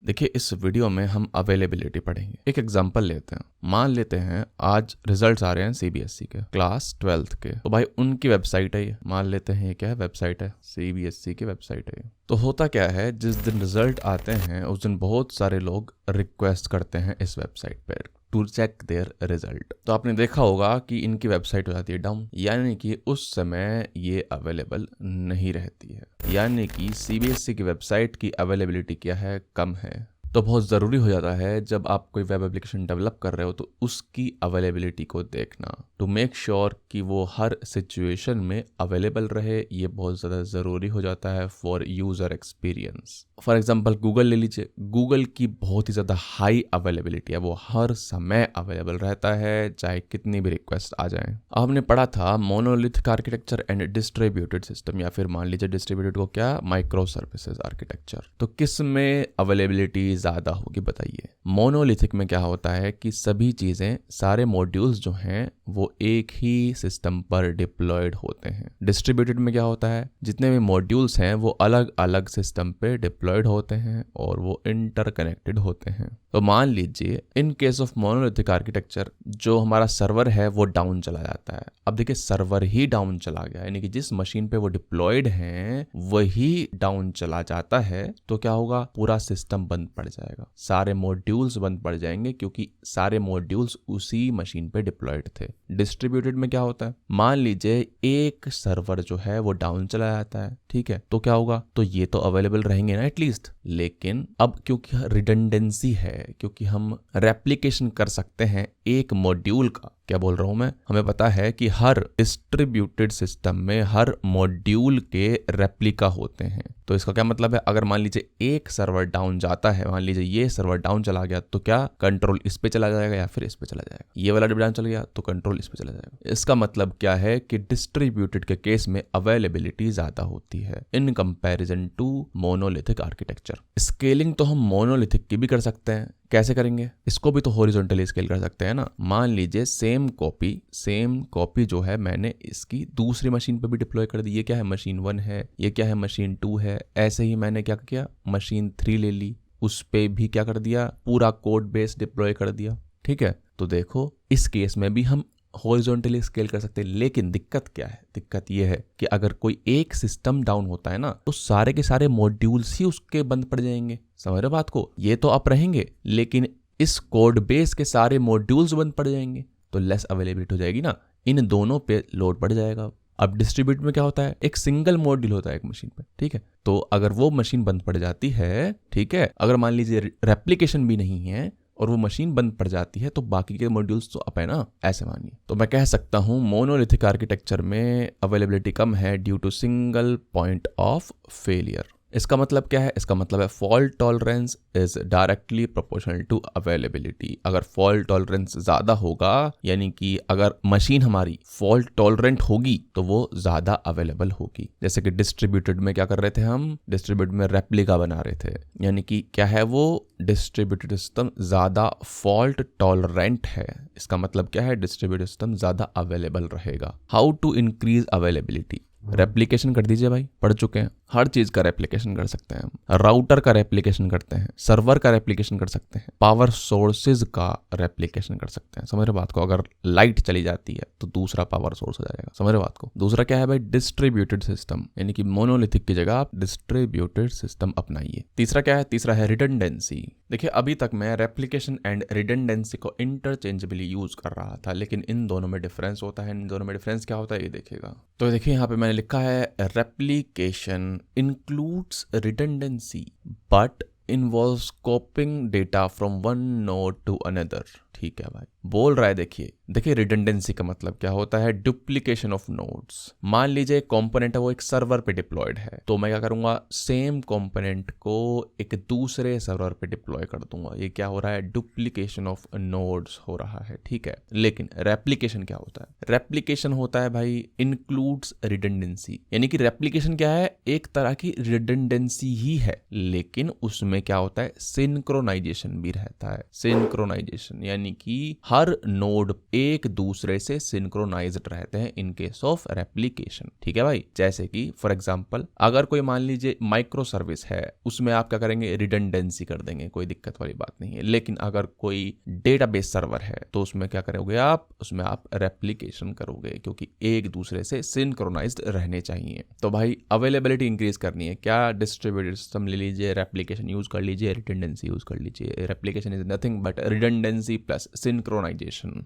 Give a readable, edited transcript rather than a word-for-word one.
देखिए, इस वीडियो में हम अवेलेबिलिटी पढ़ेंगे। एक एग्जांपल लेते हैं। मान लेते हैं आज रिजल्ट्स आ रहे हैं सीबीएसई के, क्लास 12th के। तो भाई उनकी वेबसाइट है ये। मान लेते हैं ये क्या है, वेबसाइट है, सीबीएसई की वेबसाइट है ये। तो होता क्या है, जिस दिन रिजल्ट आते हैं उस दिन बहुत सारे लोग रिक्वेस्ट करते हैं इस वेबसाइट पर टू चेक देयर रिजल्ट। तो आपने देखा होगा कि इनकी वेबसाइट हो जाती है डाउन, यानी कि उस समय ये अवेलेबल नहीं रहती है, यानी कि सीबीएसई की वेबसाइट की अवेलेबिलिटी क्या है, कम है। तो बहुत ज़रूरी हो जाता है जब आप कोई वेब एप्लीकेशन डेवलप कर रहे हो तो उसकी अवेलेबिलिटी को देखना, टू मेक श्योर कि वो हर सिचुएशन में अवेलेबल रहे। ये बहुत ज़्यादा ज़रूरी हो जाता है for user experience. For example Google ले लीजिए। गूगल की बहुत ही ज़्यादा हाई अवेलेबिलिटी है, वो हर समय अवेलेबल रहता है चाहे कितनी भी रिक्वेस्ट आ जाए। आपने पढ़ा था monolithic architecture and distributed system, या फिर मान लीजिए डिस्ट्रीब्यूटेड को क्या, माइक्रो सर्विसेज आर्किटेक्चर। तो किस में अवेलेबिलिटी ज़्यादा होगी बताइए? मोनोलिथिक में क्या होता है कि सभी चीज़ें, सारे मॉड्यूल्स जो हैं वो एक ही सिस्टम पर डिप्लॉयड होते हैं। डिस्ट्रीब्यूटेड में क्या होता है, जितने भी मॉड्यूल्स हैं वो अलग अलग सिस्टम पे डिप्लॉयड होते हैं और वो इंटरकनेक्टेड होते हैं। तो मान लीजिए in case of monolithic architecture जो हमारा सर्वर है वो डाउन चला जाता है। अब देखिए सर्वर ही डाउन चला गया, यानी कि जिस मशीन पे वो डिप्लॉयड हैं वही डाउन चला जाता है, तो क्या होगा, पूरा सिस्टम बंद पड़ जाएगा, सारे मॉड्यूल्स बंद पड़ जाएंगे क्योंकि सारे मॉड्यूल्स उसी मशीन पे डिप्लॉयड थे। डिस्ट्रीब्यूटेड में क्या होता है, मान लीजिए एक सर्वर जो है वो डाउन चला जाता है, ठीक है, तो क्या होगा, तो ये तो अवेलेबल रहेंगे ना एटलीस्ट। लेकिन अब क्योंकि रिडंडेंसी है, क्योंकि हम रेप्लिकेशन कर सकते हैं एक मॉड्यूल का, क्या बोल रहा हूं मैं, हमें पता है कि हर डिस्ट्रीब्यूटेड सिस्टम में हर मॉड्यूल के रेप्लिका होते हैं। तो इसका क्या मतलब है, अगर मान लीजिए एक सर्वर डाउन जाता है, मान लीजिए ये सर्वर डाउन चला गया, तो क्या कंट्रोल इस पे चला जाएगा या फिर इस पे चला जाएगा? ये वाला डाउन चला गया तो कंट्रोल इस पे चला जाएगा। इसका मतलब क्या है कि डिस्ट्रीब्यूटेड के केस में अवेलेबिलिटी ज्यादा होती है in comparison to monolithic architecture. Scaling तो हम मोनोलिथिक की भी कर सकते हैं। कैसे करेंगे, इसको भी तो हॉरिजॉन्टली स्केल कर सकते हैं ना। मान लीजिए सेम कॉपी जो है मैंने इसकी दूसरी मशीन पे भी डिप्लॉय कर दी। ये क्या है, मशीन 1 है, ये क्या है, मशीन 2 है। ऐसे ही मैंने क्या किया, मशीन 3 ले ली, उस पे भी क्या कर दिया, पूरा कोड बेस डिप्लॉय कर दिया, ठीक है। तो देखो इस केस में भी हम हॉरिजॉन्टली स्केल कर सकते हैं। लेकिन दिक्कत क्या है, दिक्कत ये है कि अगर कोई एक सिस्टम डाउन होता है ना तो सारे के सारे मॉड्यूल्स ही उसके बंद पड़ जाएंगे। समझ रहे हो बात को? ये तो अप रहेंगे लेकिन इस कोड बेस के सारे मॉड्यूल्स बंद पड़ जाएंगे, तो लेस अवेलेबिलिटी हो जाएगी ना, इन दोनों पे लोड बढ़ जाएगा। अब डिस्ट्रीब्यूट में क्या होता है, एक सिंगल मॉड्यूल होता है एक मशीन पे, ठीक है। तो अगर वो मशीन बंद पड़ जाती है, ठीक है, अगर मान लीजिए रेप्लिकेशन भी नहीं है और वो मशीन बंद पड़ जाती है, तो बाकी के मॉड्यूल्स तो अप है ना, ऐसे मानिए। तो मैं कह सकता हूं मोनोलिथिक आर्किटेक्चर में अवेलेबिलिटी कम है due to single point of failure. इसका मतलब क्या है, इसका मतलब है fault tolerance is directly proportional to availability. अगर फॉल्ट टॉलरेंस ज्यादा होगा, यानी कि अगर मशीन हमारी फॉल्ट टॉलरेंट होगी तो वो ज्यादा अवेलेबल होगी। जैसे कि डिस्ट्रीब्यूटेड में क्या कर रहे थे हम, डिस्ट्रीब्यूटेड में रेप्लिका बना रहे थे, यानी कि क्या है, वो डिस्ट्रीब्यूटेड सिस्टम ज्यादा फॉल्ट टॉलरेंट है। इसका मतलब क्या है, डिस्ट्रीब्यूटेड सिस्टम ज्यादा अवेलेबल रहेगा। How to increase availability, replication कर दीजिए भाई, पढ़ चुके हैं। हर चीज का रेप्लिकेशन कर सकते हैं हम, राउटर का रेप्लिकेशन करते हैं, सर्वर का रेप्लिकेशन कर सकते हैं, पावर सोर्सेज का रेप्लिकेशन कर सकते हैं। समझ रहे बात को? अगर लाइट चली जाती है तो दूसरा पावर सोर्स हो जाएगा। समझ रहे बात को? दूसरा क्या है भाई, डिस्ट्रीब्यूटेड सिस्टम, यानी कि मोनोलिथिक की जगह आप डिस्ट्रीब्यूटेड सिस्टम अपनाइए। तीसरा क्या है, तीसरा है रिडंडेंसी। देखिए अभी तक मैं रेप्लिकेशन एंड रिडंडेंसी को इंटरचेंजेबली यूज कर रहा था, लेकिन इन दोनों में डिफरेंस होता है। इन दोनों में डिफरेंस क्या होता है ये देखिएगा। तो देखिए यहाँ पे मैंने लिखा है replication includes redundancy but involves copying data from one node to another। ठीक है भाई, बोल रहा है, देखिए रिडंडेंसी का मतलब क्या होता है, डुप्लीकेशन ऑफ नोड्स। मान लीजिए एक कंपोनेंट है वो एक सर्वर पे डिप्लॉयड है, तो मैं क्या करूंगा, सेम कंपोनेंट को एक दूसरे सर्वर पे डिप्लॉय कर दूंगा। ये क्या हो रहा है, डुप्लीकेशन ऑफ नोड्स हो रहा है, ठीक है। लेकिन रेप्लिकेशन क्या होता है, रेप्लिकेशन होता है भाई इंक्लूड्स रिडंडेंसी, यानी कि रेप्लिकेशन क्या है, एक तरह की रिडंडेंसी ही है, लेकिन उसमें क्या होता है, सिंक्रोनाइजेशन भी रहता है। सिंक्रोनाइजेशन यानी यानी कि हर नोड एक दूसरे से सिंक्रोनाइज्ड रहते हैं इन केस ऑफ रेप्लिकेशन। ठीक है भाई, जैसे कि फॉर एग्जांपल अगर कोई मान लीजिए माइक्रो सर्विस है, उसमें आप क्या करेंगे, रिडंडेंसी कर देंगे, कोई दिक्कत वाली बात नहीं है। लेकिन अगर कोई डेटाबेस सर्वर है तो उसमें क्या करोगे आप, उसमें आप रेप्लिकेशन करोगे, क्योंकि एक दूसरे से सिंक्रोनाइज्ड रहने चाहिए। तो भाई अवेलेबिलिटी इंक्रीज करनी है, क्या डिस्ट्रीब्यूटेड सिस्टम ले लीजिए, रेप्लिकेशन यूज कर लीजिए, रिडंडेंसी यूज कर लीजिए। Replication is nothing but redundancy plus synchronisation.